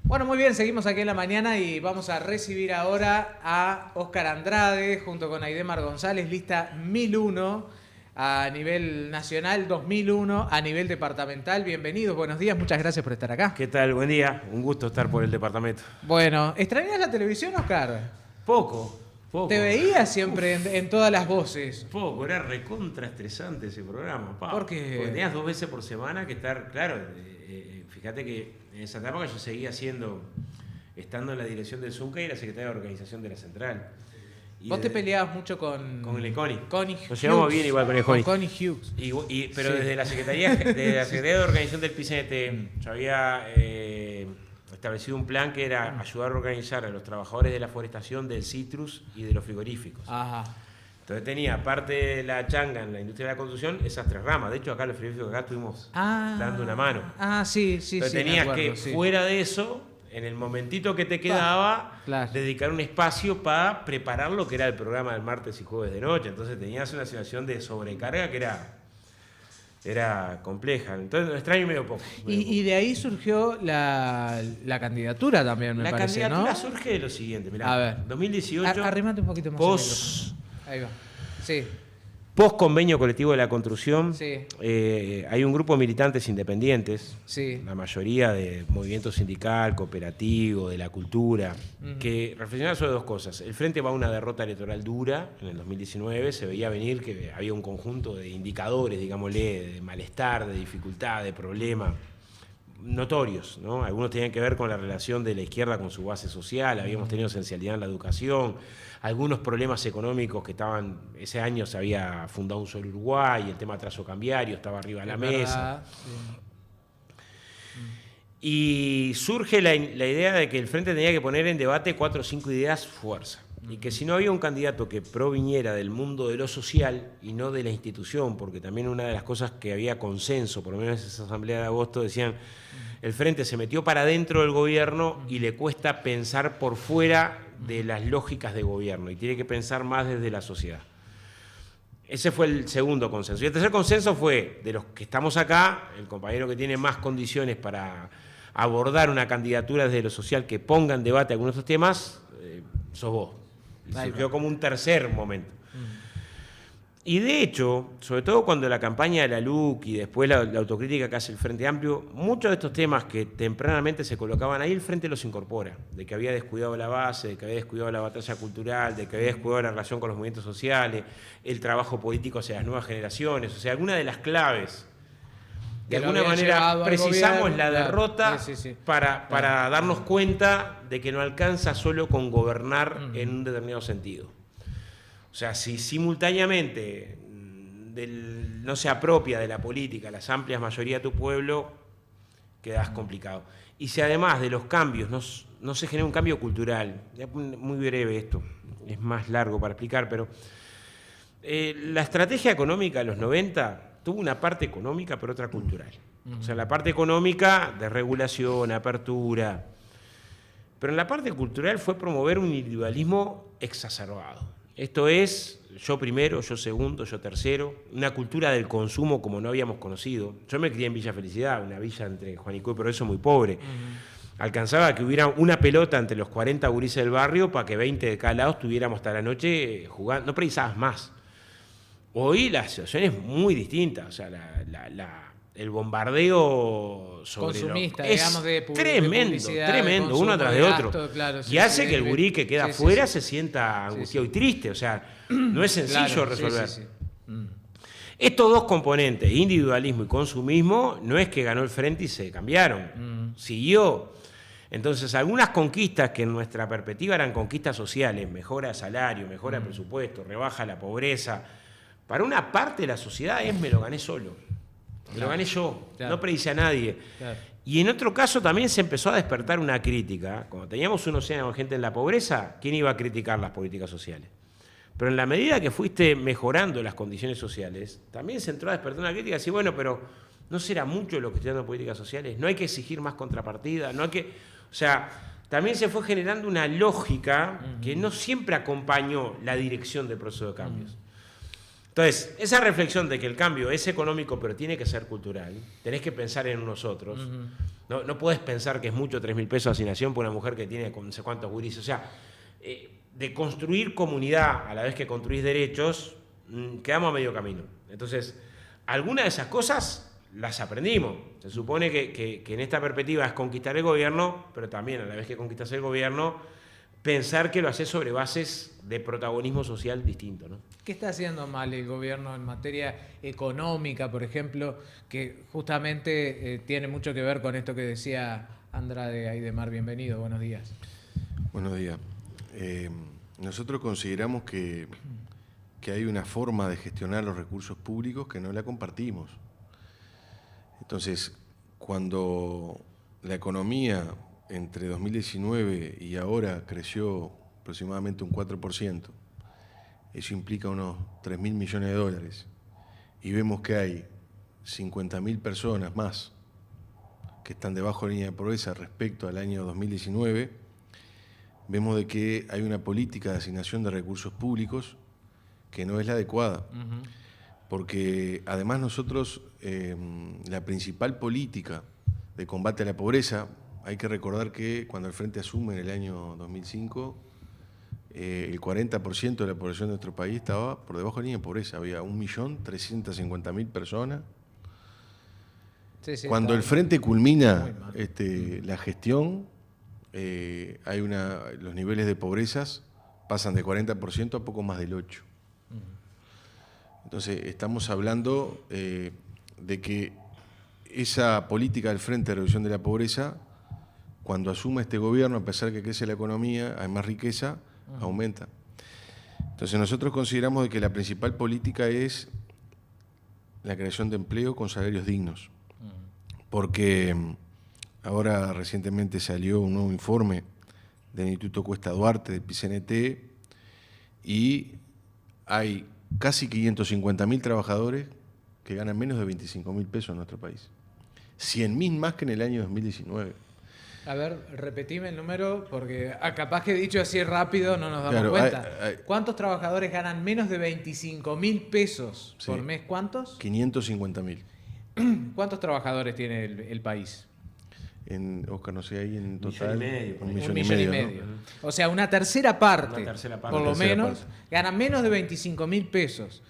Bueno, muy bien, seguimos aquí en la mañana y vamos a recibir ahora a Óscar Andrade junto con Aidemar González, lista 1001 a nivel nacional, 2001 a nivel departamental. Bienvenidos, buenos días, muchas gracias por estar acá. ¿Qué tal? Buen día. Un gusto estar por el departamento. Bueno, ¿extrañas la televisión, Óscar? Poco. Te veía siempre en todas las voces. Poco, era recontra estresante ese programa. ¿Por qué? Porque tenías 2 veces por semana que estar, claro, fíjate que en esa etapa yo seguía estando en la dirección del Zunca y era secretario de organización de la central. Vos te peleabas mucho con el Connie. Connie Nos llevamos bien igual con el Connie. Connie Hughes. Pero sí. Desde la Secretaría de Organización del PCNT yo había establecido un plan que era ayudar a organizar a los trabajadores de la forestación, del citrus y de los frigoríficos. Ajá. Entonces tenía, aparte de la changa en la industria de la construcción, esas 3 ramas. De hecho, acá los frigoríficos acá estuvimos dando una mano. Sí. Entonces tenías que, fuera de eso, en el momentito que te quedaba, dedicar un espacio para preparar lo que era el programa del martes y jueves de noche. Entonces tenías una situación de sobrecarga que era compleja. Entonces lo extraño medio poco. Y de ahí surgió la candidatura también, me parece, ¿no? La candidatura surge de lo siguiente, mirá. A ver. 2018. Arrímate un poquito más. Ahí va. Sí. Post convenio colectivo de la construcción, sí. Hay un grupo de militantes independientes, sí. La mayoría de movimiento sindical, cooperativo, de la cultura, que reflexionaban sobre 2 cosas. El Frente va a una derrota electoral dura en el 2019, se veía venir que había un conjunto de indicadores, digámosle, de malestar, de dificultad, de problema, notorios, ¿no? Algunos tenían que ver con la relación de la izquierda con su base social, habíamos tenido esencialidad en la educación, algunos problemas económicos que estaban, ese año se había fundado un Sol Uruguay, el tema atraso cambiario estaba arriba de la mesa. Sí. Y surge la idea de que el Frente tenía que poner en debate 4 o 5 ideas fuerza. Y que si no había un candidato que proviniera del mundo de lo social y no de la institución, porque también una de las cosas que había consenso, por lo menos en esa asamblea de agosto, decían, el Frente se metió para dentro del gobierno y le cuesta pensar por fuera de las lógicas de gobierno y tiene que pensar más desde la sociedad. Ese fue el segundo consenso. Y el tercer consenso fue, de los que estamos acá, el compañero que tiene más condiciones para abordar una candidatura desde lo social que ponga en debate algunos de estos temas, sos vos. Y surgió como un tercer momento. Y de hecho, sobre todo cuando la campaña de la LUC y después la autocrítica que hace el Frente Amplio, muchos de estos temas que tempranamente se colocaban ahí, el Frente los incorpora. De que había descuidado la base, de que había descuidado la batalla cultural, de que había descuidado la relación con los movimientos sociales, el trabajo político hacia las nuevas generaciones. O sea, alguna de las claves. De alguna manera precisamos la derrota para darnos cuenta de que no alcanza solo con gobernar en un determinado sentido. O sea, si simultáneamente no se apropia de la política las amplias mayorías de tu pueblo, quedas complicado. Y si además de los cambios no se genera un cambio cultural, muy breve esto, es más largo para explicar, pero la estrategia económica de los 90 tuvo una parte económica, pero otra cultural. O sea, la parte económica de regulación, apertura, pero en la parte cultural fue promover un individualismo exacerbado. Esto es, yo primero, yo segundo, yo tercero, una cultura del consumo como no habíamos conocido. Yo me crié en Villa Felicidad, una villa entre Juanico y Progreso muy pobre. Alcanzaba que hubiera una pelota entre los 40 gurises del barrio para que 20 de cada lado estuviéramos hasta la noche jugando, no precisabas más. Hoy la situación es muy distinta, o sea, el bombardeo sobre consumista, es digamos, de tremendo, consumo, uno atrás de otro. Gasto, claro, y hace que el gurí que queda afuera se sienta angustiado y triste, o sea, no es sencillo resolver. Estos 2 componentes, individualismo y consumismo, no es que ganó el Frente y se cambiaron, siguió. Entonces, algunas conquistas que en nuestra perspectiva eran conquistas sociales, mejora de salario, mejora de presupuesto, rebaja la pobreza, para una parte de la sociedad me lo gané solo. Me lo gané yo, no predice a nadie. Y en otro caso también se empezó a despertar una crítica. Cuando teníamos un océano de gente en la pobreza, ¿quién iba a criticar las políticas sociales? Pero en la medida que fuiste mejorando las condiciones sociales, también se entró a despertar una crítica y decir, bueno, pero ¿no será mucho lo que estoy dando políticas sociales? ¿No hay que exigir más contrapartida? ¿No hay que...? O sea, también se fue generando una lógica que no siempre acompañó la dirección del proceso de cambios. Entonces, esa reflexión de que el cambio es económico, pero tiene que ser cultural, tenés que pensar en nosotros. No podés pensar que es mucho 3.000 pesos de asignación por una mujer que tiene no sé cuántos gurises. O sea, de construir comunidad a la vez que construís derechos, quedamos a medio camino. Entonces, algunas de esas cosas las aprendimos. Se supone que en esta perspectiva es conquistar el gobierno, pero también a la vez que conquistás el gobierno, pensar que lo haces sobre bases de protagonismo social distinto, ¿no? ¿Qué está haciendo mal el gobierno en materia económica, por ejemplo, que justamente tiene mucho que ver con esto que decía Andrade Aidemar? Bienvenido, buenos días. Buenos días. Nosotros consideramos que hay una forma de gestionar los recursos públicos que no la compartimos. Entonces, cuando la economía entre 2019 y ahora creció aproximadamente un 4%, eso implica unos 3.000 millones de dólares, y vemos que hay 50.000 personas más que están debajo de la línea de pobreza respecto al año 2019, vemos de que hay una política de asignación de recursos públicos que no es la adecuada. Porque además nosotros, la principal política de combate a la pobreza, hay que recordar que cuando el Frente asume en el año 2005, el 40% de la población de nuestro país estaba por debajo de la línea de pobreza, había 1.350.000 personas. Sí, Cuando el Frente culmina la gestión, los niveles de pobrezas pasan de 40% a poco más del 8%. Entonces, estamos hablando de que esa política del Frente de Reducción de la Pobreza, cuando asume este gobierno, a pesar de que crece la economía, hay más riqueza, aumenta. Entonces, nosotros consideramos de que la principal política es la creación de empleo con salarios dignos. Porque ahora recientemente salió un nuevo informe del Instituto Cuesta Duarte, del PCNT, y hay casi 550.000 trabajadores que ganan menos de 25.000 pesos en nuestro país. 100.000 más que en el año 2019. A ver, repetime el número, porque capaz que dicho así rápido no nos damos cuenta. ¿Cuántos trabajadores ganan menos de 25.000 pesos por mes? ¿Cuántos? 550.000. ¿Cuántos trabajadores tiene el país? Oscar, no sé, ahí en total... Un millón y medio. ¿No? O sea, una tercera parte, por lo menos, parte. ganan menos de 25.000 pesos.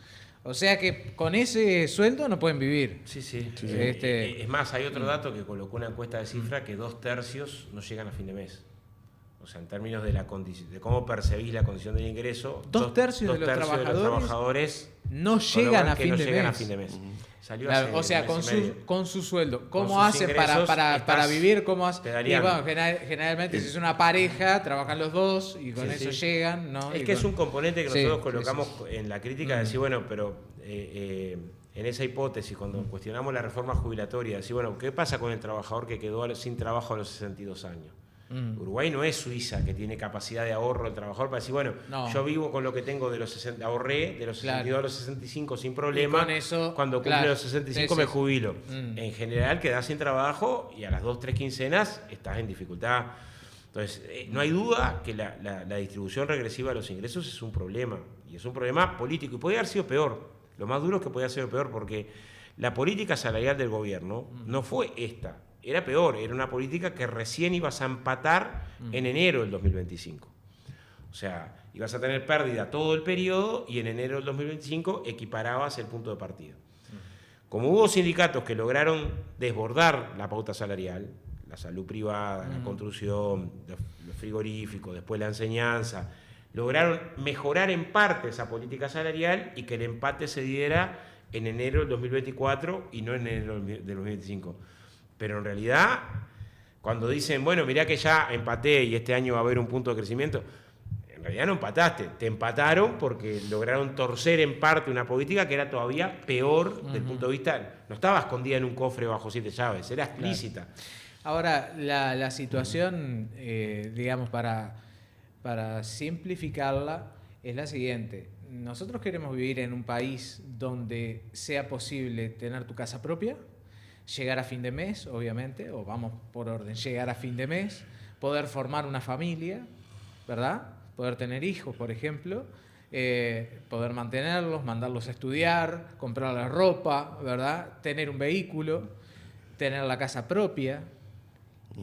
O sea que con ese sueldo no pueden vivir. Sí. Es más, hay otro dato que colocó una encuesta de cifra que 2/3 no llegan a fin de mes. O sea, en términos de de cómo percibís la condición del ingreso, 2/3 de los trabajadores no llegan a fin de mes. Salió claro, hace o sea, un mes y medio. con su sueldo. ¿Cómo sus hacen para vivir? ¿Cómo hacen? Bueno, generalmente si es una pareja, trabajan los dos y con eso llegan, ¿no? Es que es un componente que nosotros colocamos en la crítica de decir, bueno, pero en esa hipótesis, cuando cuestionamos la reforma jubilatoria, decir, bueno, ¿qué pasa con el trabajador que quedó sin trabajo a los 62 años? Uruguay no es Suiza, que tiene capacidad de ahorro el trabajador para decir, bueno, yo vivo con lo que tengo de los 60, ahorré de los 62 a los 65 sin problema, con eso, cuando cumple los 65 me jubilo. En general quedás sin trabajo y a las 2-3 quincenas estás en dificultad. Entonces, no hay duda que la distribución regresiva de los ingresos es un problema, y es un problema político, y podría haber sido peor. Lo más duro es que podía haber sido peor, porque la política salarial del gobierno no fue esta. Era peor, era una política que recién ibas a empatar en enero del 2025. O sea, ibas a tener pérdida todo el periodo y en enero del 2025 equiparabas el punto de partida. Como hubo sindicatos que lograron desbordar la pauta salarial, la salud privada, la construcción, los frigoríficos, después la enseñanza, lograron mejorar en parte esa política salarial y que el empate se diera en enero del 2024 y no en enero del 2025. Pero en realidad, cuando dicen, bueno, mirá que ya empaté y este año va a haber un punto de crecimiento, en realidad no empataste, te empataron porque lograron torcer en parte una política que era todavía peor del punto de vista, no estaba escondida en un cofre bajo 7 llaves, era explícita. Claro. Ahora, la situación, digamos, para simplificarla, es la siguiente. Nosotros queremos vivir en un país donde sea posible tener tu casa propia, llegar a fin de mes, obviamente, o vamos por orden, llegar a fin de mes, poder formar una familia, ¿verdad? Poder tener hijos, por ejemplo, poder mantenerlos, mandarlos a estudiar, comprarles ropa, ¿verdad? Tener un vehículo, tener la casa propia.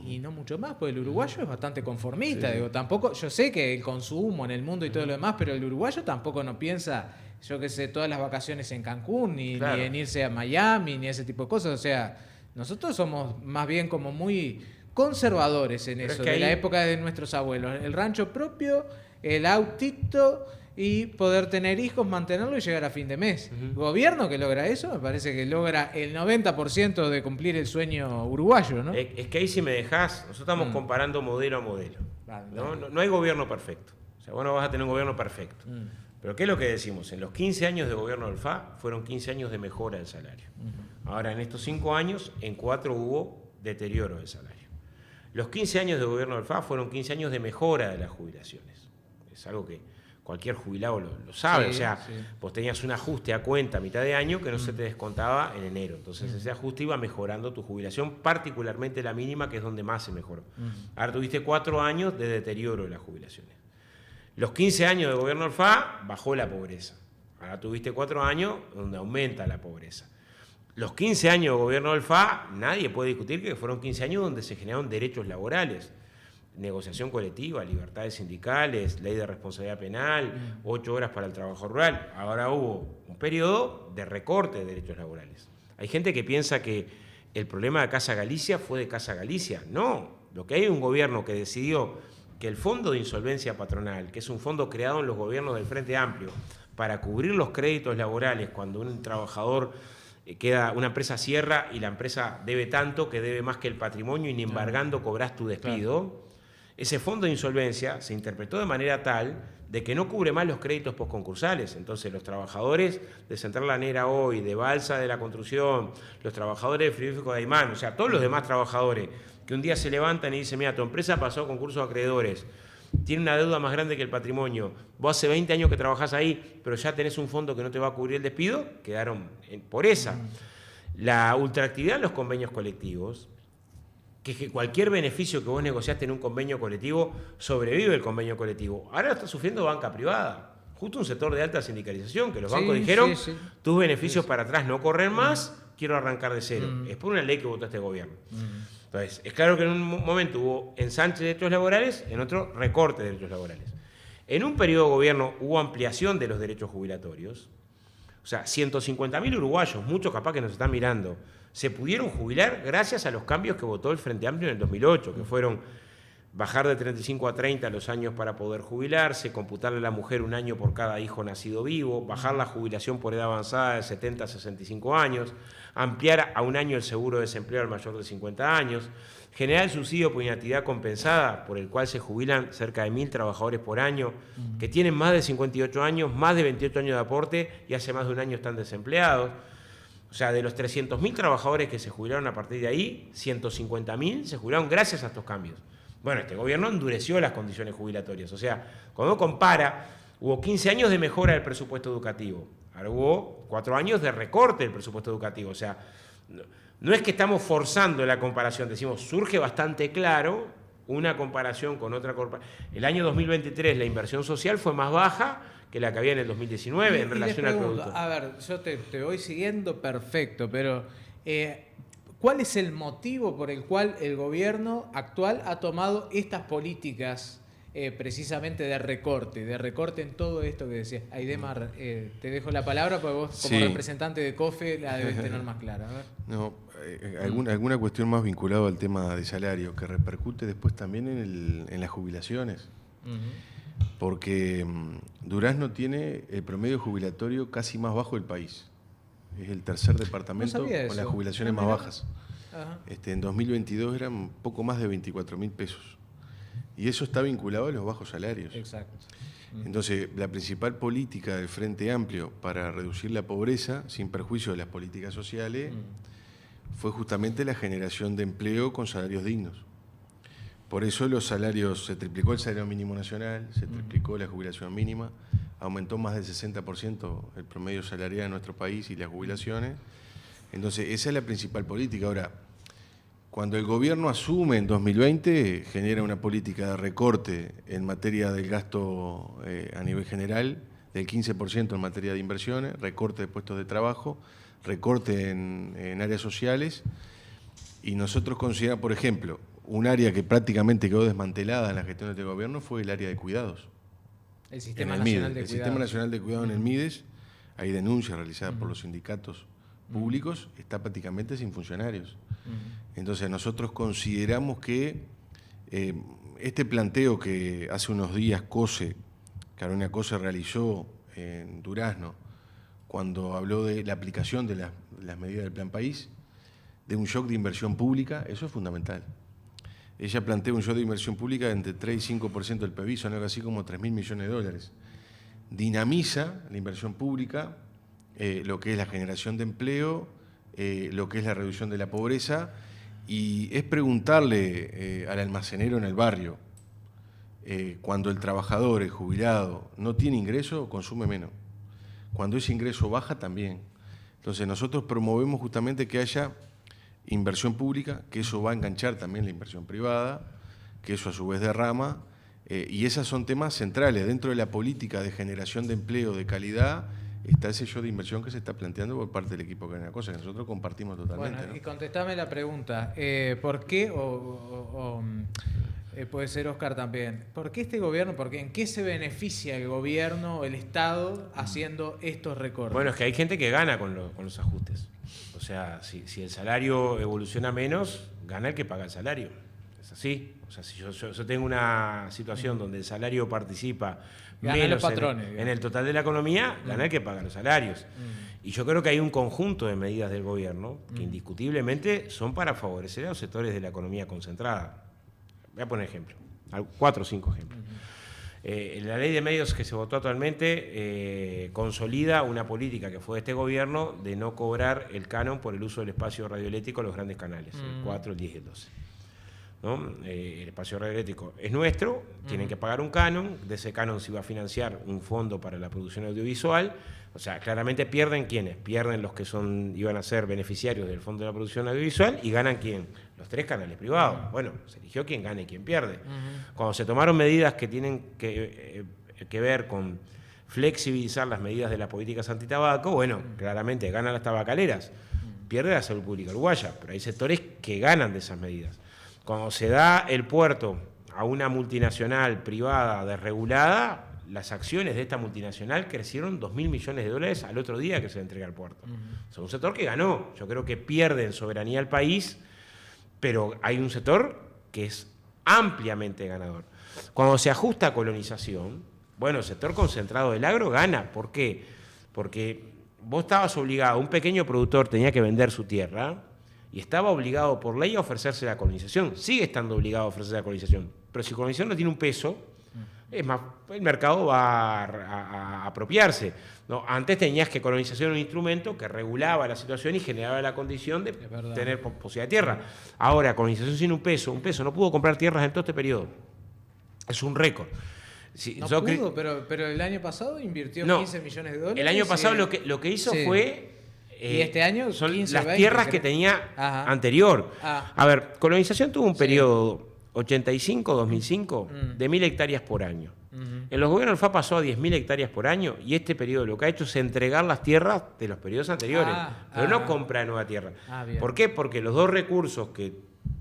Y no mucho más, porque el uruguayo es bastante conformista. Sí. Digo, tampoco, yo sé que el consumo en el mundo y todo lo demás, pero el uruguayo tampoco no piensa, yo qué sé, todas las vacaciones en Cancún, ni en irse a Miami, ni ese tipo de cosas. O sea, nosotros somos más bien como muy conservadores en Pero eso, es que de la ahí- época de nuestros abuelos. El rancho propio, el autito y poder tener hijos, mantenerlo y llegar a fin de mes. Gobierno que logra eso, me parece que logra el 90% de cumplir el sueño uruguayo, ¿no? Es que ahí si me dejás, nosotros estamos comparando modelo a modelo. No hay gobierno perfecto. O sea, vos no vas a tener un gobierno perfecto. Pero ¿qué es lo que decimos? En los 15 años de gobierno del FA fueron 15 años de mejora del salario. Ahora, en estos 5 años, en 4 hubo deterioro del salario. Los 15 años de gobierno del FA fueron 15 años de mejora de las jubilaciones. Es algo que cualquier jubilado lo sabe. Sí, o sea, sí. vos tenías un ajuste a cuenta a mitad de año que no se te descontaba en enero. Entonces ese ajuste iba mejorando tu jubilación, particularmente la mínima, que es donde más se mejoró. Ahora tuviste 4 años de deterioro de las jubilaciones. Los 15 años de gobierno del FA bajó la pobreza. Ahora tuviste 4 años donde aumenta la pobreza. Los 15 años de gobierno del FA, nadie puede discutir que fueron 15 años donde se generaron derechos laborales. Negociación colectiva, libertades sindicales, ley de responsabilidad penal, 8 horas para el trabajo rural. Ahora hubo un periodo de recorte de derechos laborales. Hay gente que piensa que el problema de Casa Galicia fue de Casa Galicia. No, lo que hay es un gobierno que decidió que el Fondo de Insolvencia Patronal, que es un fondo creado en los gobiernos del Frente Amplio para cubrir los créditos laborales cuando un trabajador una empresa cierra y la empresa debe tanto que debe más que el patrimonio y ni embargando cobras tu despido. Claro. Ese fondo de insolvencia se interpretó de manera tal de que no cubre más los créditos postconcursales. Entonces los trabajadores de Central Lanera hoy, de Balsa de la Construcción, los trabajadores del frigorífico de Aymán, o sea, todos los demás trabajadores que un día se levantan y dicen, mira, tu empresa pasó a concurso de acreedores, tiene una deuda más grande que el patrimonio, vos hace 20 años que trabajás ahí, pero ya tenés un fondo que no te va a cubrir el despido, quedaron por esa. La ultraactividad en los convenios colectivos, que es que cualquier beneficio que vos negociaste en un convenio colectivo, sobrevive el convenio colectivo. Ahora lo está sufriendo banca privada, justo un sector de alta sindicalización, que los bancos dijeron, tus beneficios para atrás no corren más, quiero arrancar de cero. Es por una ley que votó este gobierno. Entonces, es claro que en un momento hubo ensanche de derechos laborales, en otro recorte de derechos laborales. En un periodo de gobierno hubo ampliación de los derechos jubilatorios. O sea, 150.000 uruguayos, muchos capaz que nos están mirando, se pudieron jubilar gracias a los cambios que votó el Frente Amplio en el 2008, que fueron bajar de 35 a 30 los años para poder jubilarse, computarle a la mujer un año por cada hijo nacido vivo, bajar la jubilación por edad avanzada de 70 a 65 años, ampliar a un año el seguro de desempleo al mayor de 50 años, generar el subsidio por inactividad compensada, por el cual se jubilan cerca de 1.000 trabajadores por año, que tienen más de 58 años, más de 28 años de aporte y hace más de un año están desempleados. O sea, de los 300.000 trabajadores que se jubilaron a partir de ahí, 150.000 se jubilaron gracias a estos cambios. Bueno, este gobierno endureció las condiciones jubilatorias. O sea, cuando uno compara, hubo 15 años de mejora del presupuesto educativo. Ahora hubo 4 años de recorte del presupuesto educativo. O sea, no es que estamos forzando la comparación. Decimos, surge bastante claro una comparación con otra comparación. El año 2023 la inversión social fue más baja que la que había en el 2019 en relación al producto. A ver, yo te voy siguiendo perfecto, pero ¿cuál es el motivo por el cual el gobierno actual ha tomado estas políticas precisamente de recorte en todo esto que decías? Aidemar, te dejo la palabra porque vos como representante de COFE la debes tener más clara. A ver. No, alguna cuestión más vinculada al tema de salario que repercute después también en las jubilaciones. Porque Durazno tiene el promedio jubilatorio casi más bajo del país. Es el tercer departamento con las jubilaciones más bajas. En 2022 eran poco más de 24.000 pesos. Y eso está vinculado a los bajos salarios. Exacto. Entonces, la principal política del Frente Amplio para reducir la pobreza, sin perjuicio de las políticas sociales, fue justamente la generación de empleo con salarios dignos. Por eso los salarios, se triplicó el salario mínimo nacional, se triplicó la jubilación mínima, aumentó más del 60% el promedio salarial en nuestro país y las jubilaciones. Entonces, esa es la principal política. Ahora, cuando el gobierno asume en 2020, genera una política de recorte en materia del gasto a nivel general, del 15% en materia de inversiones, recorte de puestos de trabajo, recorte en áreas sociales. Y nosotros consideramos, por ejemplo, un área que prácticamente quedó desmantelada en la gestión de este gobierno fue el área de cuidados. El Sistema En Nacional MIDES. de El Cuidados. Sistema Nacional de Cuidados en el MIDES, hay denuncias realizadas por los sindicatos públicos, está prácticamente sin funcionarios. Entonces nosotros consideramos que este planteo que hace unos días Carolina Cose realizó en Durazno, cuando habló de la aplicación de las medidas del Plan País, de un shock de inversión pública, eso es fundamental. Ella plantea un shock de inversión pública de entre 3 y 5% del PIB, son algo así como 3.000 millones de dólares. Dinamiza la inversión pública, lo que es la generación de empleo, lo que es la reducción de la pobreza, y es preguntarle al almacenero en el barrio, cuando el trabajador, el jubilado, no tiene ingreso, consume menos. Cuando ese ingreso baja, también. Entonces nosotros promovemos justamente que haya inversión pública, que eso va a enganchar también la inversión privada, que eso a su vez derrama, y esos son temas centrales. Dentro de la política de generación de empleo de calidad está ese show de inversión que se está planteando por parte del equipo Carolina Cose, que nosotros compartimos totalmente. Bueno, ¿no? y contestame la pregunta, ¿por qué, puede ser Oscar también, ¿por qué este gobierno, en qué se beneficia el gobierno, el Estado, haciendo estos recortes? Bueno, es que hay gente que gana con los ajustes. O sea, si el salario evoluciona menos, gana el que paga el salario. Es así. O sea, si yo tengo una situación donde el salario participa Ganan menos los patrones, en el total de la economía, gana el que paga los salarios. Y yo creo que hay un conjunto de medidas del gobierno que indiscutiblemente son para favorecer a los sectores de la economía concentrada. Voy a poner ejemplo, 4 o 5 ejemplos. La ley de medios que se votó actualmente consolida una política que fue de este gobierno de no cobrar el canon por el uso del espacio radioeléctrico a los grandes canales, el 4, el 10 y el 12. ¿No? El espacio radioeléctrico es nuestro, tienen que pagar un canon, de ese canon se iba a financiar un fondo para la producción audiovisual. O sea, claramente pierden ¿quiénes? Pierden los que iban a ser beneficiarios del fondo de la producción audiovisual, y ganan ¿quién? Los 3 canales privados. Bueno, se eligió quién gana y quién pierde. Cuando se tomaron medidas que tienen que ver con flexibilizar las medidas de las políticas antitabaco, bueno, claramente ganan las tabacaleras, pierde la salud pública uruguaya, pero hay sectores que ganan de esas medidas. Cuando se da el puerto a una multinacional privada desregulada, las acciones de esta multinacional crecieron 2.000 millones de dólares al otro día que se le entrega al puerto. Es un sector que ganó. Yo creo que pierde en soberanía al país, pero hay un sector que es ampliamente ganador. Cuando se ajusta a colonización, bueno, el sector concentrado del agro gana. ¿Por qué? Porque vos estabas obligado, un pequeño productor tenía que vender su tierra y estaba obligado por ley a ofrecerse la colonización. Sigue estando obligado a ofrecerse la colonización. Pero si colonización no tiene un peso, es más, el mercado va a apropiarse. ¿No? Antes tenías que colonización un instrumento que regulaba la situación y generaba la condición de tener posibilidad de tierra. Ahora, colonización sin un peso no pudo comprar tierras en todo este periodo. Es un récord. Sí, no pudo, pero el año pasado invirtió 15 millones de dólares. El año pasado lo que hizo fue... ¿Y este año? Son 15, las 20, tierras que tenía anterior. A ver, colonización tuvo un periodo 85-2005 de 1.000 hectáreas por año. En los gobiernos del FA pasó a 10.000 hectáreas por año, y este periodo lo que ha hecho es entregar las tierras de los periodos anteriores, pero no compra nueva tierra. ¿Por qué? Porque los dos recursos,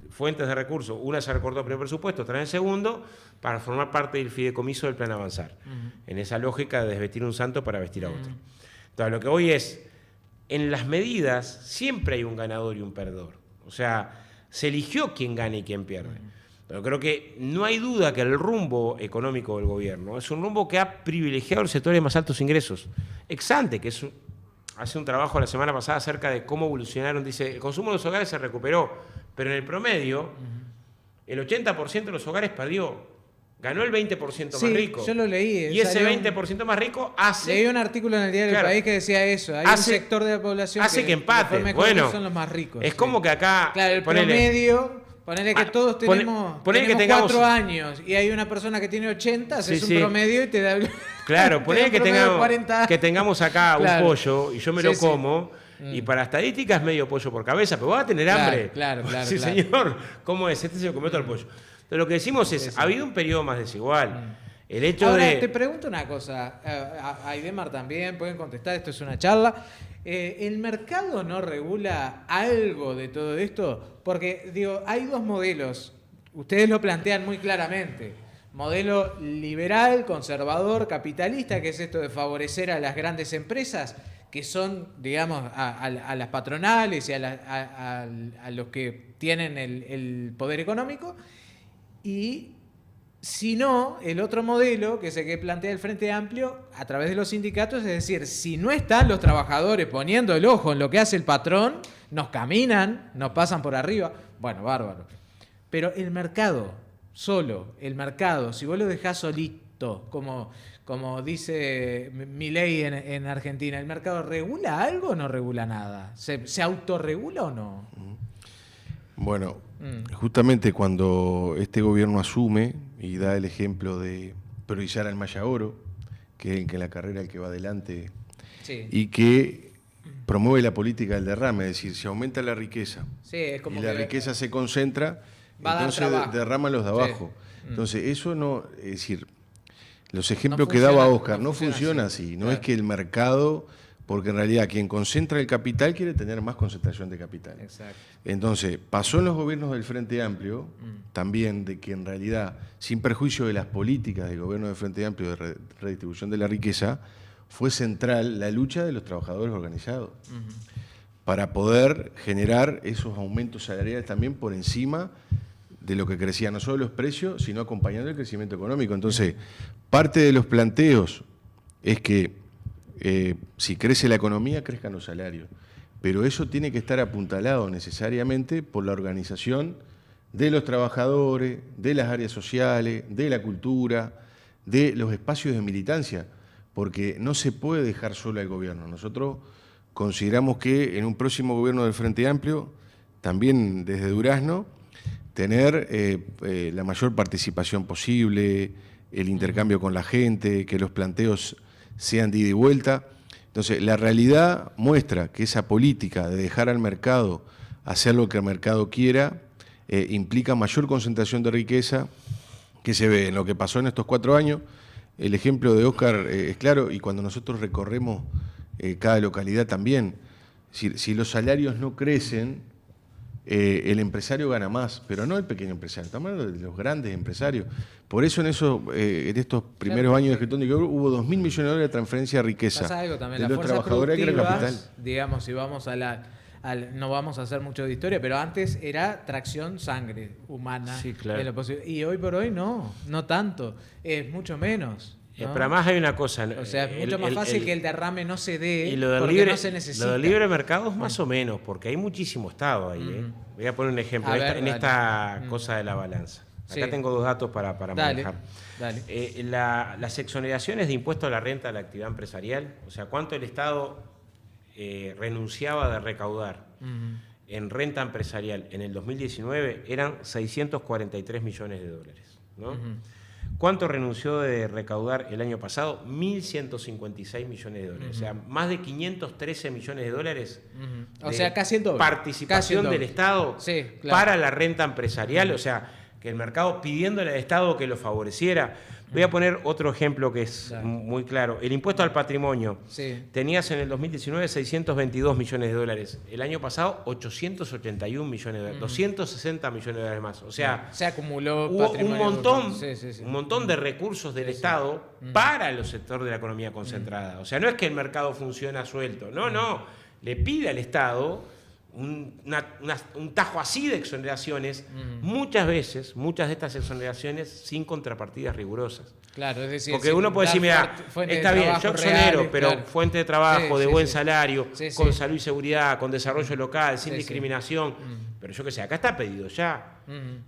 fuentes de recursos, una se recortó por el presupuesto, otra en el segundo, para formar parte del fideicomiso del Plan Avanzar, en esa lógica de desvestir un santo para vestir a otro. Entonces, lo que voy es, en las medidas siempre hay un ganador y un perdedor. O sea, se eligió quién gana y quién pierde. Pero creo que no hay duda que el rumbo económico del gobierno es un rumbo que ha privilegiado los sectores de más altos ingresos. Exante, que hace un trabajo la semana pasada acerca de cómo evolucionaron, dice, el consumo de los hogares se recuperó, pero en el promedio, el 80% de los hogares perdió. Ganó el 20% más rico. Yo lo leí. Y ese 20% más rico hace... Leí un artículo en el Diario del País que decía eso. Hay un sector de la población que empate. Bueno, son los más ricos. Es como que acá... Claro, el promedio... Ponele que todos tenemos 4 años y hay una persona que tiene 80, haces un promedio y te da... Claro, ponele que tengamos acá un pollo y yo me lo como... Y para estadística es medio pollo por cabeza, pero vas a tener hambre. Claro. Sí, señor. ¿Cómo es? Este se lo comió todo el pollo. Entonces, lo que decimos es, ha habido un periodo más desigual. El hecho Ahora, de... te pregunto una cosa, a Aidemar también, pueden contestar, esto es una charla. ¿El mercado no regula algo de todo esto? Porque, digo, hay dos modelos, ustedes lo plantean muy claramente. Modelo liberal, conservador, capitalista, que es esto de favorecer a las grandes empresas, que son, digamos, a las patronales y a los que tienen el poder económico. Y si no, el otro modelo, que es el que plantea el Frente Amplio, a través de los sindicatos, es decir, si no están los trabajadores poniendo el ojo en lo que hace el patrón, nos caminan, nos pasan por arriba. Bueno, bárbaro. Pero el mercado, solo, el mercado, si vos lo dejás solito, como dice Milei en Argentina, ¿el mercado regula algo o no regula nada? ¿Se autorregula o no? Bueno, justamente cuando este gobierno asume y da el ejemplo de priorizar al Maya Oro, que en la carrera el que va adelante, Sí. y que promueve la política del derrame, es decir, se aumenta la riqueza Sí, es como y la que riqueza se concentra, va a dar entonces trabajo. derraman los de Sí. abajo. Entonces, eso no, es decir, los ejemplos que funciona, daba Oscar no no funciona funciona así. así. No Claro. es que el mercado, porque en realidad quien concentra el capital quiere tener más concentración de capital. Exacto. Entonces, pasó en los gobiernos del Frente Amplio también de que en realidad, sin perjuicio de las políticas del gobierno del Frente Amplio de redistribución de la riqueza, fue central la lucha de los trabajadores organizados para poder generar esos aumentos salariales también por encima de lo que crecían no solo los precios, sino acompañando el crecimiento económico. Entonces, parte de los planteos es que si crece la economía, crezcan los salarios. Pero eso tiene que estar apuntalado necesariamente por la organización de los trabajadores, de las áreas sociales, de la cultura, de los espacios de militancia, porque no se puede dejar solo al gobierno. Nosotros consideramos que en un próximo gobierno del Frente Amplio, también desde Durazno, tener la mayor participación posible, el intercambio con la gente, que los planteos sean de ida y vuelta. Entonces, la realidad muestra que esa política de dejar al mercado hacer lo que el mercado quiera implica mayor concentración de riqueza, que se ve en lo que pasó en estos 4 años. El ejemplo de Oscar es claro, y cuando nosotros recorremos cada localidad también, si los salarios no crecen, el empresario gana más, pero no el pequeño empresario, estamos hablando de los grandes empresarios. Por eso en estos primeros años de gestión de gobierno hubo 2.000 millones de dólares de transferencia de riqueza. Pasa algo también, de las los fuerzas trabajadores que era capital. productivas, digamos, si vamos no vamos a hacer mucho de historia, pero antes era tracción sangre humana. Sí, claro. Y hoy por hoy no tanto, es mucho menos. ¿no? Pero además hay una cosa. O sea, es mucho más fácil que el derrame no se dé y lo del porque libre, no se necesita. Lo del libre mercado es más o menos, porque hay muchísimo Estado ahí. Voy a poner un ejemplo en esta cosa de la balanza. Acá Sí. tengo 2 datos para manejar. Dale. Las exoneraciones de impuesto a la renta a la actividad empresarial, o sea, cuánto el Estado renunciaba de recaudar en renta empresarial en el 2019 eran 643 millones de dólares. ¿No? ¿Cuánto renunció de recaudar el año pasado? 1.156 millones de dólares. O sea, más de 513 millones de dólares. O sea, casi el doble. Participación del Estado Sí, claro. para la renta empresarial. O sea, que el mercado pidiéndole al Estado que lo favoreciera. Voy a poner otro ejemplo que es muy claro. El impuesto al patrimonio. Sí. Tenías en el 2019 622 millones de dólares. El año pasado 881 millones de dólares. 260 millones de dólares más. O sea, Se acumuló hubo patrimonio. un montón de recursos del Estado para los sectores de la economía concentrada. O sea, no es que el mercado funciona suelto. No. Le pide al Estado un tajo así de exoneraciones, muchas veces, muchas de estas exoneraciones sin contrapartidas rigurosas. Claro, es decir, porque uno puede decir, mira, está bien, yo exonero, pero claro. fuente de trabajo, de buen salario, Sí, con sí. salud y seguridad, con desarrollo local, sin Sí, discriminación. Pero yo qué sé, acá está pedido ya,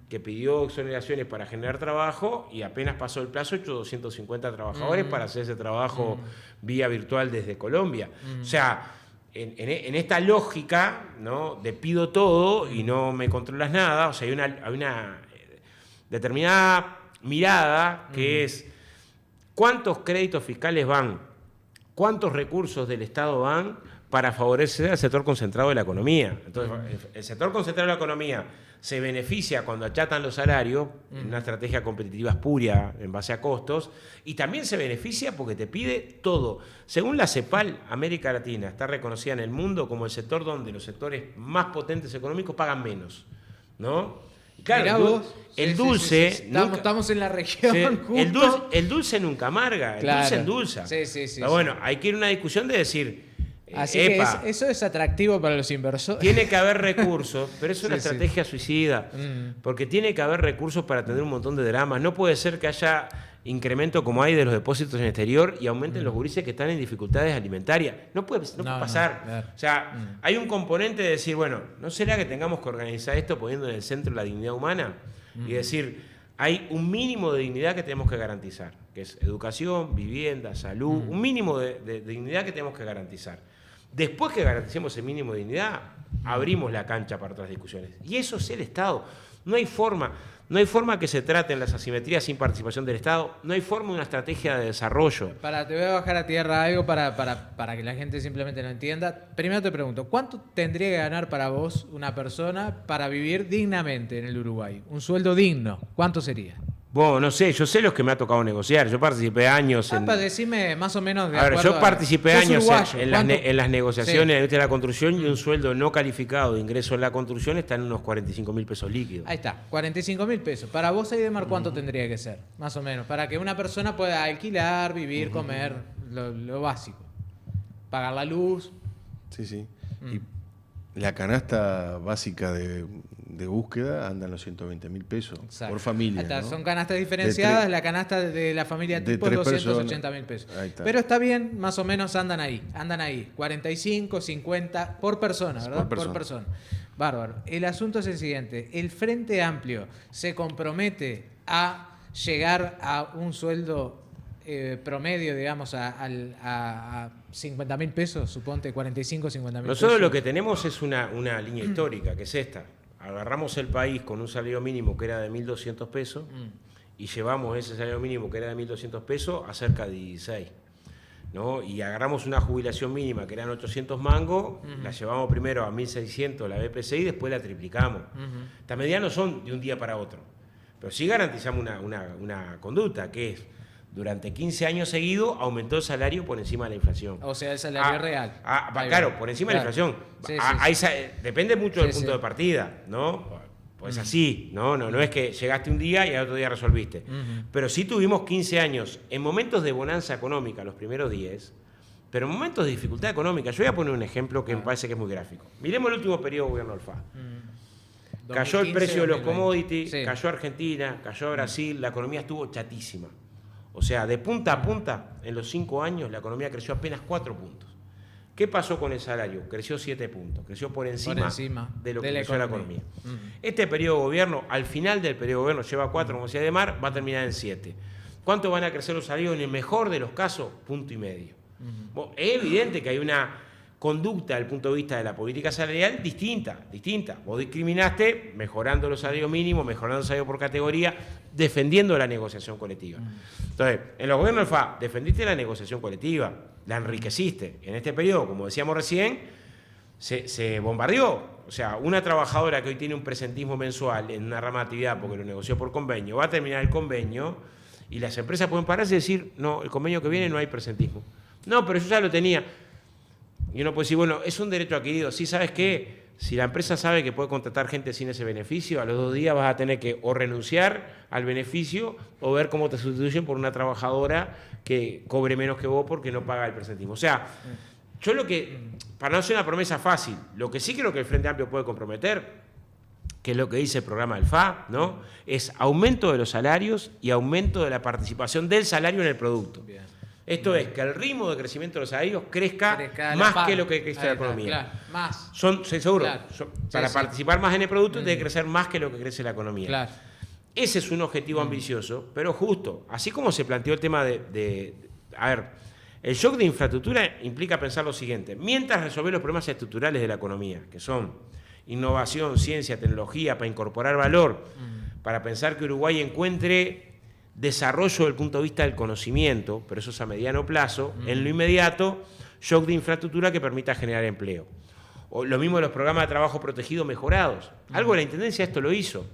que pidió exoneraciones para generar trabajo y apenas pasó el plazo, hecho 250 trabajadores para hacer ese trabajo vía virtual desde Colombia. O sea, en esta lógica, ¿no?, de pido todo y no me controlas nada, o sea, hay una determinada mirada que es cuántos créditos fiscales van, cuántos recursos del Estado van para favorecer al sector concentrado de la economía. Entonces, el sector concentrado de la economía se beneficia cuando achatan los salarios, en una estrategia competitiva espuria en base a costos, y también se beneficia porque te pide todo. Según la CEPAL, América Latina está reconocida en el mundo como el sector donde los sectores más potentes económicos pagan menos, ¿no? Y claro, el dulce... Sí. Estamos en la región, el dulce nunca amarga, el dulce endulza. Pero bueno, hay que ir a una discusión de decir... Así que eso es atractivo para los inversores. Tiene que haber recursos, pero es una estrategia suicida, porque tiene que haber recursos para atender un montón de dramas. No puede ser que haya incremento como hay de los depósitos en el exterior y aumenten los gurises que están en dificultades alimentarias. No puede pasar. Claro. O sea, hay un componente de decir, bueno, ¿no será que tengamos que organizar esto poniendo en el centro la dignidad humana? Y decir, hay un mínimo de dignidad que tenemos que garantizar, que es educación, vivienda, salud, un mínimo de dignidad que tenemos que garantizar. Después que garanticemos el mínimo de dignidad, abrimos la cancha para otras discusiones. Y eso es el Estado. No hay forma que se traten las asimetrías sin participación del Estado. No hay forma de una estrategia de desarrollo. Te voy a bajar a tierra algo para que la gente simplemente lo entienda. Primero te pregunto, ¿cuánto tendría que ganar para vos una persona para vivir dignamente en el Uruguay? Un sueldo digno, ¿cuánto sería? Bueno, no sé, yo sé los que me ha tocado negociar. Yo participé años en... Decime más o menos de acuerdo. A ver, yo participé años en las negociaciones de la industria de la construcción y un sueldo no calificado de ingreso en la construcción está en unos 45.000 pesos líquidos. Ahí está, 45.000 pesos. Para vos, Aidemar, ¿cuánto tendría que ser? Más o menos, para que una persona pueda alquilar, vivir, comer, lo básico. Pagar la luz. Sí. Y la canasta básica de búsqueda anda en los 120.000 pesos. Exacto. Por familia. ¿No? Son canastas diferenciadas, la canasta de la familia tipo es 280.000 pesos. Pero está bien, más o menos andan ahí. 45, 50 por persona, ¿verdad? Por persona. Bárbaro. El asunto es el siguiente. El Frente Amplio se compromete a llegar a un sueldo promedio, digamos, a 50.000 pesos, suponte 45, 50.000 pesos. Nosotros lo que tenemos es una línea histórica, que es esta. Agarramos el país con un salario mínimo que era de 1.200 pesos y llevamos ese salario mínimo que era de 1.200 pesos a cerca de 16. ¿No? Y agarramos una jubilación mínima que eran 800 mangos, la llevamos primero a 1.600 la BPC y después la triplicamos. Estas medidas no son de un día para otro, pero sí garantizamos una conducta que es, durante 15 años seguidos aumentó el salario por encima de la inflación. O sea, el salario real. Claro, por encima de la inflación. Depende mucho del punto de partida, ¿no? Pues así, no es que llegaste un día y al otro día resolviste. Pero sí tuvimos 15 años en momentos de bonanza económica, los primeros 10, pero en momentos de dificultad económica. Yo voy a poner un ejemplo que me parece que es muy gráfico. Miremos el último periodo de gobierno del FA. Cayó el precio de los commodities, cayó Argentina, cayó Brasil, la economía estuvo chatísima. O sea, de punta a punta, en los 5 años, la economía creció apenas 4 puntos. ¿Qué pasó con el salario? Creció 7 puntos. Creció por encima de lo que creció la economía. Este periodo de gobierno, al final del periodo de gobierno, lleva 4, como decía Aidemar, va a terminar en 7. ¿Cuánto van a crecer los salarios? En el mejor de los casos, 1,5 puntos. Bueno, es evidente que hay una conducta desde el punto de vista de la política salarial distinta. Vos discriminaste mejorando los salarios mínimos, mejorando el salario por categoría, defendiendo la negociación colectiva. Entonces, en los gobiernos del FA, defendiste la negociación colectiva, la enriqueciste. En este periodo, como decíamos recién, se bombardeó. O sea, una trabajadora que hoy tiene un presentismo mensual en una rama de actividad porque lo negoció por convenio, va a terminar el convenio y las empresas pueden pararse y decir, no, el convenio que viene no hay presentismo. No, pero yo ya lo tenía. Y uno puede decir, bueno, es un derecho adquirido. Sí, ¿sabes qué? Si la empresa sabe que puede contratar gente sin ese beneficio, a los 2 días vas a tener que o renunciar al beneficio o ver cómo te sustituyen por una trabajadora que cobre menos que vos porque no paga el presentismo. O sea, yo para no hacer una promesa fácil, lo que sí creo que el Frente Amplio puede comprometer, que es lo que dice el programa del FA, ¿no? Es aumento de los salarios y aumento de la participación del salario en el producto. Bien. Esto es que el ritmo de crecimiento de los salarios crezca más que lo que crece la economía. Claro, más. Seguro, para participar más en el producto tiene que crecer más que lo que crece la economía. Claro. Ese es un objetivo ambicioso, pero justo. Así como se planteó el tema a ver, el shock de infraestructura implica pensar lo siguiente. Mientras resolver los problemas estructurales de la economía, que son innovación, ciencia, tecnología, para incorporar valor, para pensar que Uruguay encuentre desarrollo desde el punto de vista del conocimiento, pero eso es a mediano plazo, en lo inmediato, shock de infraestructura que permita generar empleo. O lo mismo de los programas de trabajo protegido mejorados. Algo la Intendencia esto lo hizo.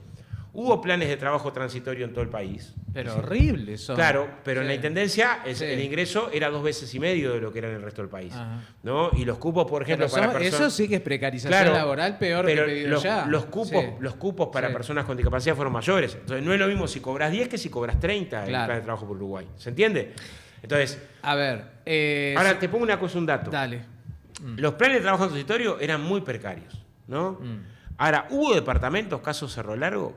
Hubo planes de trabajo transitorio en todo el país. Pero horrible eso. Claro, pero Sí. en la Intendencia Sí. el ingreso era 2,5 veces de lo que era en el resto del país. Ajá. ¿No? Y los cupos, por ejemplo, Pero para personas... eso sí que es precarización Claro, laboral peor pero que pedido los, ya. los cupos, Sí. los cupos para Sí. personas con discapacidad fueron mayores. Entonces no es lo mismo si cobras 10 que si cobras 30 en el Claro. plan de trabajo por Uruguay. ¿Se entiende? Entonces, A ver. ahora te pongo una cosa, un dato. Dale. Los planes de trabajo transitorio eran muy precarios, ¿no? Ahora, hubo departamentos, caso Cerro Largo,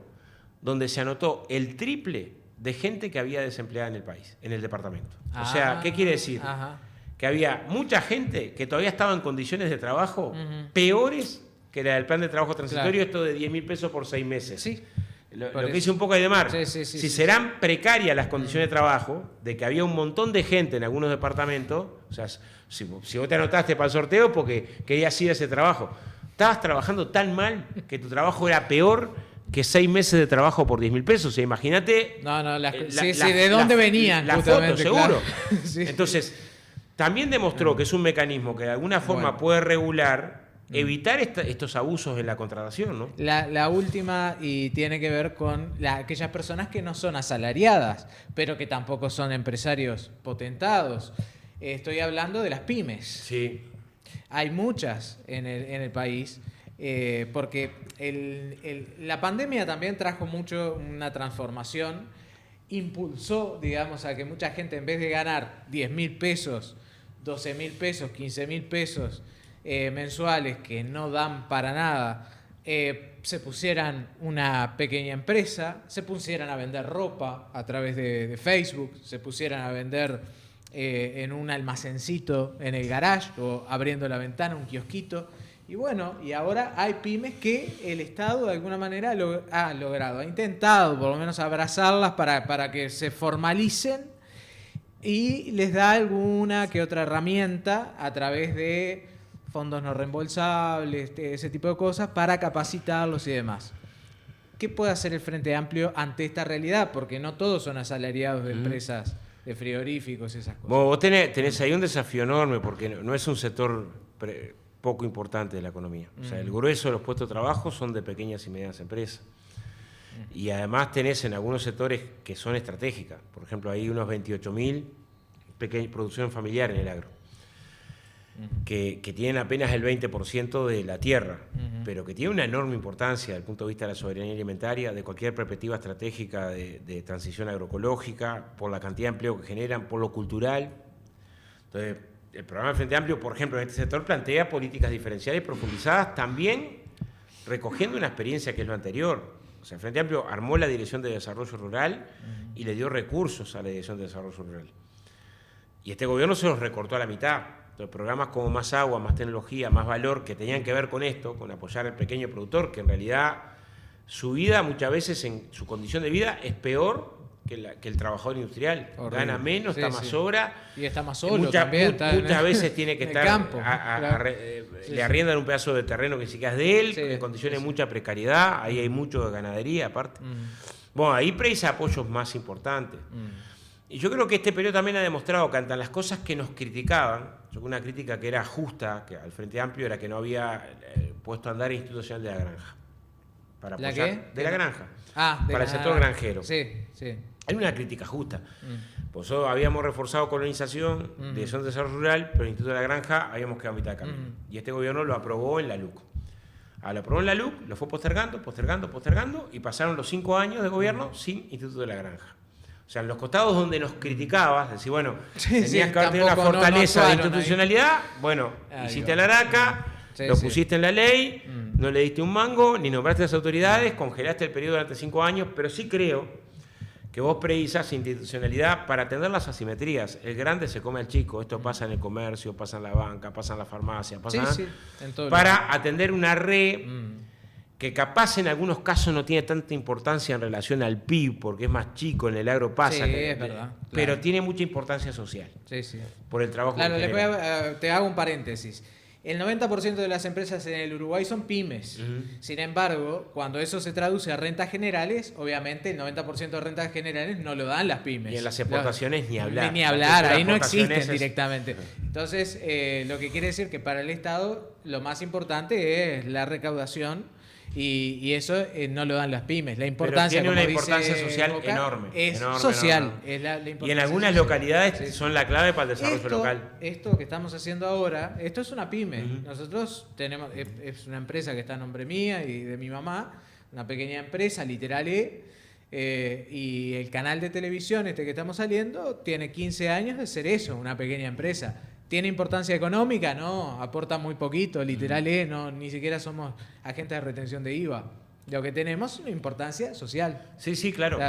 donde se anotó el triple de gente que había desempleada en el país, en el departamento. O sea, ¿qué quiere decir? Ajá. Que había mucha gente que todavía estaba en condiciones de trabajo peores que la del plan de trabajo transitorio, Claro. esto de 10.000 pesos por 6 meses. Sí. Lo Por que eso. dice un poco Aidemar, Sí, si sí. serán precarias las condiciones de trabajo, de que había un montón de gente en algunos departamentos, o sea, si vos te anotaste para el sorteo porque querías ir a ese trabajo, estabas trabajando tan mal que tu trabajo era peor que 6 meses de trabajo por 10.000 pesos. O sea, imagínate... No, sí, ¿de dónde venían? La justamente, foto, seguro. claro. Sí. Entonces, también demostró que es un mecanismo que de alguna forma Bueno. puede regular, evitar estos abusos en la contratación, ¿no? La última, y tiene que ver con aquellas personas que no son asalariadas, pero que tampoco son empresarios potentados. Estoy hablando de las pymes. Sí. Hay muchas en el país, porque la pandemia también trajo mucho una transformación, impulsó, digamos, a que mucha gente, en vez de ganar 10.000 pesos, 12.000 pesos, 15.000 pesos mensuales, que no dan para nada, se pusieran una pequeña empresa, se pusieran a vender ropa a través de Facebook, se pusieran a vender en un almacencito en el garage o abriendo la ventana, un kiosquito. Y bueno, y ahora hay pymes que el Estado de alguna manera ha logrado, ha intentado por lo menos abrazarlas para que se formalicen y les da alguna que otra herramienta a través de fondos no reembolsables, ese tipo de cosas, para capacitarlos y demás. ¿Qué puede hacer el Frente Amplio ante esta realidad? Porque no todos son asalariados de empresas de frigoríficos y esas cosas. Vos tenés ahí un desafío enorme porque no es un sector poco importante de la economía. O sea, el grueso de los puestos de trabajo son de pequeñas y medianas empresas. Y además tenés en algunos sectores que son estratégicas. Por ejemplo, hay unos 28.000 producción familiar en el agro, que tienen apenas el 20% de la tierra, pero que tiene una enorme importancia desde el punto de vista de la soberanía alimentaria, de cualquier perspectiva estratégica de transición agroecológica, por la cantidad de empleo que generan, por lo cultural. Entonces, el programa del Frente Amplio, por ejemplo, en este sector plantea políticas diferenciales y profundizadas, también recogiendo una experiencia que es lo anterior. O sea, el Frente Amplio armó la Dirección de Desarrollo Rural y le dio recursos a la Dirección de Desarrollo Rural. Y este gobierno se los recortó a la mitad. Entonces, programas como Más Agua, Más Tecnología, Más Valor, que tenían que ver con esto, con apoyar al pequeño productor, que en realidad su vida muchas veces, en su condición de vida, es peor que el trabajador industrial. Horrible. Gana menos, está más hora. Y está más solo también. Muchas veces tiene que en el estar... campo. le arriendan un pedazo de terreno que sí que es de él, Sí, en condiciones de mucha precariedad. Ahí hay mucho de ganadería, aparte. Bueno, ahí precisa apoyos más importantes. Y yo creo que este periodo también ha demostrado que ante las cosas que nos criticaban, una crítica que era justa, que al Frente Amplio era que no había puesto a andar el Instituto Nacional de la Granja. Para ¿La apoyar, qué? de la granja. Para el sector granjero. Sí, sí. Hay una crítica justa. Pues habíamos reforzado colonización, Dirección de Desarrollo Rural, pero el Instituto de la Granja habíamos quedado a mitad de camino. Y este gobierno lo aprobó en la LUC. Lo aprobó en la LUC, lo fue postergando, y pasaron los 5 años de gobierno sin Instituto de la Granja. O sea, en los costados donde nos criticabas, decir, bueno, tenías que haber tenido una fortaleza de institucionalidad, bueno, hiciste la araca, lo pusiste en la ley, no le diste un mango, ni nombraste a las autoridades, congelaste el periodo durante 5 años, pero sí creo que vos precisás institucionalidad para atender las asimetrías. El grande se come al chico, esto pasa en el comercio, pasa en la banca, pasa en la farmacia, pasa en todo para atender una red que capaz en algunos casos no tiene tanta importancia en relación al PIB, porque es más chico, en el agro pasa, es verdad, pero tiene mucha importancia social Sí. por el trabajo Claro, que genera. te hago un paréntesis. El 90% de las empresas en el Uruguay son pymes. Sin embargo, cuando eso se traduce a rentas generales, obviamente el 90% de rentas generales no lo dan las pymes. Y en las exportaciones ni hablar. Ni hablar, ahí no exportaciones existen directamente. Entonces, lo que quiere decir que para el Estado lo más importante es la recaudación. Y eso no lo dan las pymes. La importancia, pero tiene una como importancia dice social Boca, enorme. Es enorme, social. enorme. Es la importancia y en algunas social. localidades son la clave para el desarrollo local. Esto que estamos haciendo ahora, esto es una pyme. Nosotros tenemos, es una empresa que está a nombre mía y de mi mamá, una pequeña empresa, literal y el canal de televisión que estamos saliendo tiene 15 años de ser eso, una pequeña empresa. ¿Tiene importancia económica? No, aporta muy poquito, literal no, ni siquiera somos agentes de retención de IVA. Lo que tenemos es una importancia social. Sí, claro.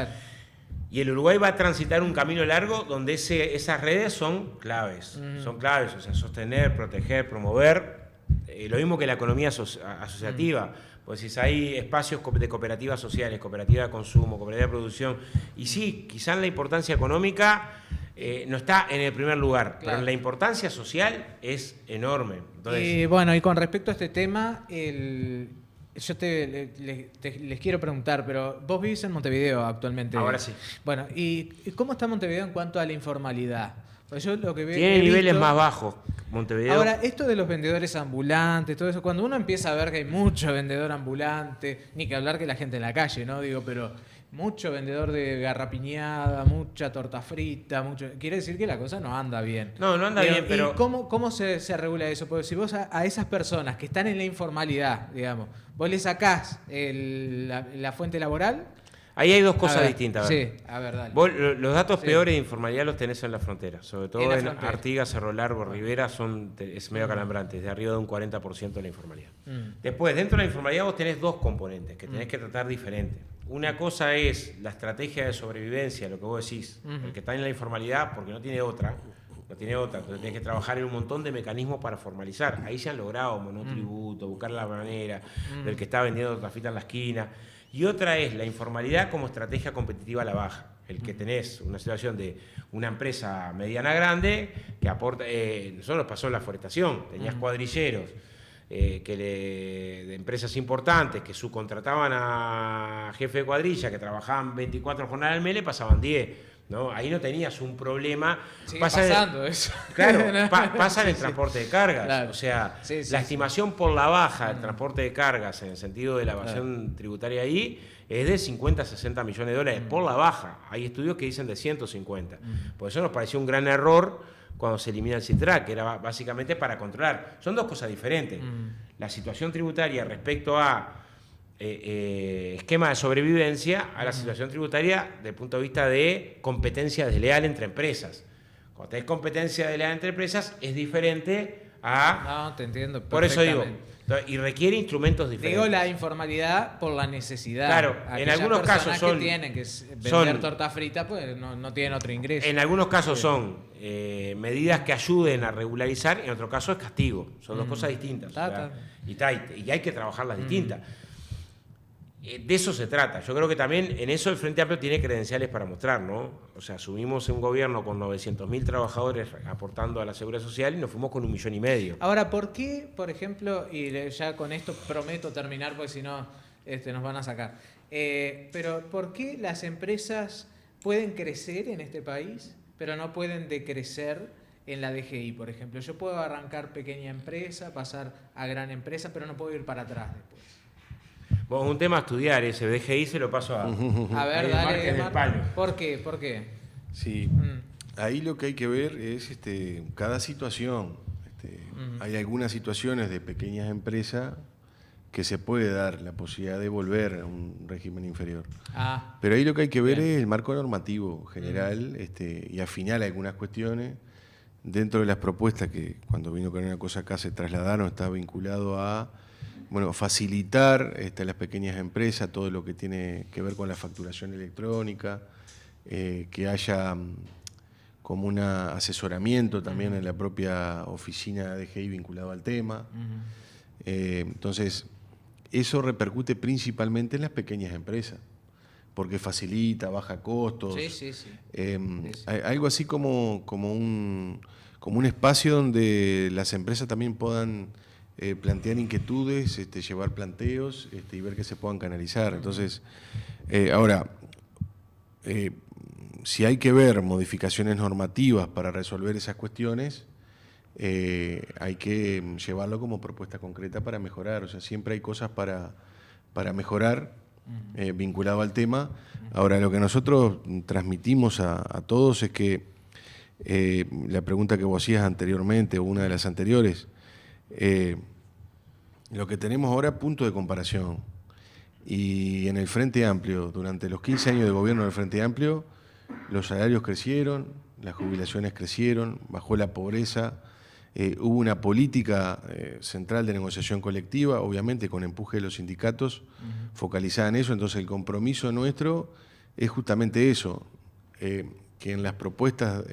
Y el Uruguay va a transitar un camino largo donde esas redes son claves. Son claves, o sea, sostener, proteger, promover. Lo mismo que la economía asociativa. Pues si hay espacios de cooperativas sociales, cooperativa de consumo, cooperativa de producción. Y sí, quizás la importancia económica no está en el primer lugar, pero la importancia social es enorme. Entonces, bueno, y con respecto a este tema, yo les quiero preguntar, pero vos vivís en Montevideo actualmente. Ahora sí. Bueno, ¿y cómo está Montevideo en cuanto a la informalidad? Pues yo lo que veo, tiene niveles más bajos, Montevideo. Ahora, esto de los vendedores ambulantes, todo eso, cuando uno empieza a ver que hay mucho vendedor ambulante, ni que hablar que la gente en la calle, ¿no? Digo, pero mucho vendedor de garrapiñada, mucha torta frita, quiere decir que la cosa no anda bien. No anda bien, pero... ¿Y cómo se regula eso? Porque si vos a esas personas que están en la informalidad, digamos, vos le sacás la fuente laboral... Ahí hay dos cosas distintas. Sí, a ver, dale. Vos, los datos peores de informalidad los tenés en la frontera, sobre todo en frontera. Artigas, Cerro Largo, Rivera, es medio calambrante, de arriba de un 40% de la informalidad. Después, dentro de la informalidad vos tenés dos componentes que tenés que tratar diferente. Una cosa es la estrategia de sobrevivencia, lo que vos decís, el que está en la informalidad porque no tiene otra, entonces tenés que trabajar en un montón de mecanismos para formalizar. Ahí se han logrado monotributo, buscar la manera del que está vendiendo trafita en la esquina. Y otra es la informalidad como estrategia competitiva a la baja. El que tenés una situación de una empresa mediana grande que aporta... nosotros pasó en la forestación, tenías cuadrilleros de empresas importantes que subcontrataban a jefe de cuadrilla que trabajaban 24 jornadas al mes, le pasaban 10. ¿No? Ahí no tenías un problema. Sigue pasando eso. Claro, pasa en el transporte de cargas. Claro. O sea, la estimación por la baja del transporte de cargas en el sentido de la evasión tributaria ahí es de 50 a 60 millones de dólares por la baja. Hay estudios que dicen de 150. Por eso nos pareció un gran error cuando se elimina el CITRAC, que era básicamente para controlar. Son dos cosas diferentes. La situación tributaria respecto a esquema de sobrevivencia a la situación tributaria desde el punto de vista de competencia desleal entre empresas. Cuando tenés competencia desleal entre empresas es diferente a... No, te entiendo. Por eso digo, y requiere instrumentos diferentes. Digo la informalidad por la necesidad. Claro, en algunos casos son... que tienen que vender torta frita, pues no tienen otro ingreso. En algunos casos son medidas que ayuden a regularizar, en otro caso es castigo. Son dos cosas distintas. Y hay que trabajarlas distintas. De eso se trata. Yo creo que también en eso el Frente Amplio tiene credenciales para mostrar, ¿no? O sea, asumimos un gobierno con 900.000 trabajadores aportando a la Seguridad Social y nos fuimos con 1,5 millones. Ahora, ¿por qué, por ejemplo, y ya con esto prometo terminar porque si no nos van a sacar, pero ¿por qué las empresas pueden crecer en este país, pero no pueden decrecer en la DGI, por ejemplo? Yo puedo arrancar pequeña empresa, pasar a gran empresa, pero no puedo ir para atrás después. Bueno, un tema a estudiar, ese DGI se lo paso a ver, dale, ¿Por qué? Sí, ahí lo que hay que ver es cada situación. Hay algunas situaciones de pequeñas empresas que se puede dar la posibilidad de volver a un régimen inferior. Pero ahí lo que hay que ver es el marco normativo general y afinar algunas cuestiones. Dentro de las propuestas que cuando vino con una cosa acá se trasladaron, está vinculado a facilitar a las pequeñas empresas todo lo que tiene que ver con la facturación electrónica, que haya como un asesoramiento también en la propia oficina de DGI vinculado al tema. Entonces, eso repercute principalmente en las pequeñas empresas, porque facilita, baja costos. Sí. Algo así como como un espacio donde las empresas también puedan plantear inquietudes, llevar planteos y ver que se puedan canalizar. Entonces, ahora, si hay que ver modificaciones normativas para resolver esas cuestiones, hay que llevarlo como propuesta concreta para mejorar. O sea, siempre hay cosas para mejorar vinculado al tema. Ahora, lo que nosotros transmitimos a todos es que la pregunta que vos hacías anteriormente, o una de las anteriores, lo que tenemos ahora es punto de comparación. Y en el Frente Amplio, durante los 15 años de gobierno del Frente Amplio, los salarios crecieron, las jubilaciones crecieron, bajó la pobreza, hubo una política central de negociación colectiva, obviamente con empuje de los sindicatos, focalizada en eso. Entonces el compromiso nuestro es justamente eso, que en las propuestas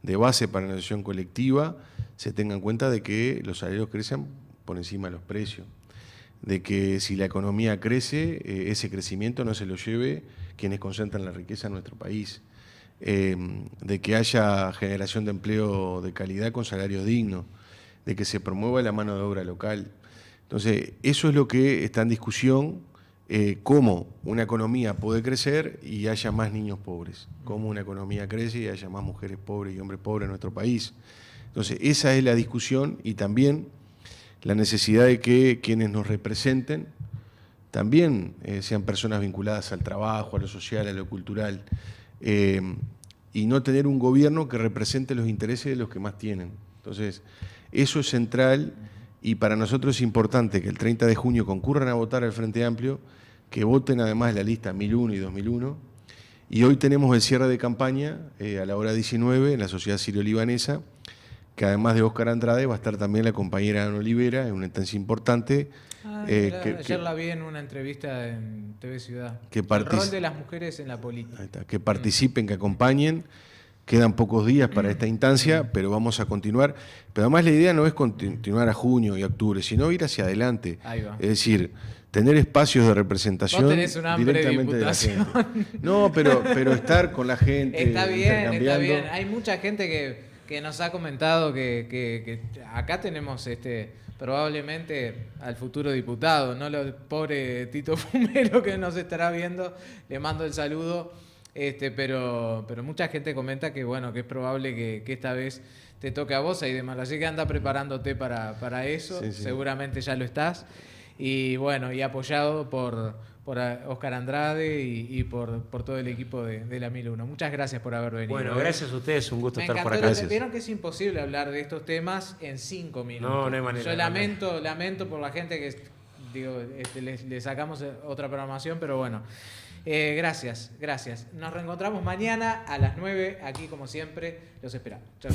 de base para la negociación colectiva se tenga en cuenta de que los salarios crecen por encima de los precios, de que si la economía crece, ese crecimiento no se lo lleve quienes concentran la riqueza en nuestro país, de que haya generación de empleo de calidad con salarios dignos, de que se promueva la mano de obra local. Entonces, eso es lo que está en discusión, cómo una economía puede crecer y haya más niños pobres, cómo una economía crece y haya más mujeres pobres y hombres pobres en nuestro país. Entonces, esa es la discusión, y también la necesidad de que quienes nos representen también sean personas vinculadas al trabajo, a lo social, a lo cultural, y no tener un gobierno que represente los intereses de los que más tienen. Entonces, eso es central, y para nosotros es importante que el 30 de junio concurran a votar al Frente Amplio, que voten además la lista 1001 y 2001, y hoy tenemos el cierre de campaña a la hora 19 en la Sociedad Sirio-Libanesa, que además de Óscar Andrade va a estar también la compañera Ana Olivera, en una instancia importante. Ayer la vi en una entrevista en TV Ciudad. El rol de las mujeres en la política. Que participen, que acompañen. Quedan pocos días para esta instancia, pero vamos a continuar. Pero además la idea no es continuar a junio y octubre, sino ir hacia adelante. Ahí va. Es decir, tener espacios de representación. Vos tenés un hambre directamente de diputación. la gente. No, pero estar con la gente. Está bien, está intercambiando. bien. Hay mucha gente que nos ha comentado que acá tenemos probablemente al futuro diputado, ¿no? El pobre Tito Fumero que nos estará viendo, le mando el saludo, pero mucha gente comenta que bueno, que es probable que esta vez te toque a vos, Aidemar, así que anda preparándote para eso, sí. Seguramente ya lo estás, y bueno, y apoyado por Óscar Andrade y por todo el equipo de la 1001. Muchas gracias por haber venido. Bueno, gracias a ustedes, un gusto Me estar por encantó. acá. Vieron que es imposible hablar de estos temas en 5 minutos. No hay manera. Yo lamento por la gente que le sacamos otra programación, pero bueno. Gracias. Nos reencontramos mañana a las 9, aquí como siempre. Los esperamos. Chao.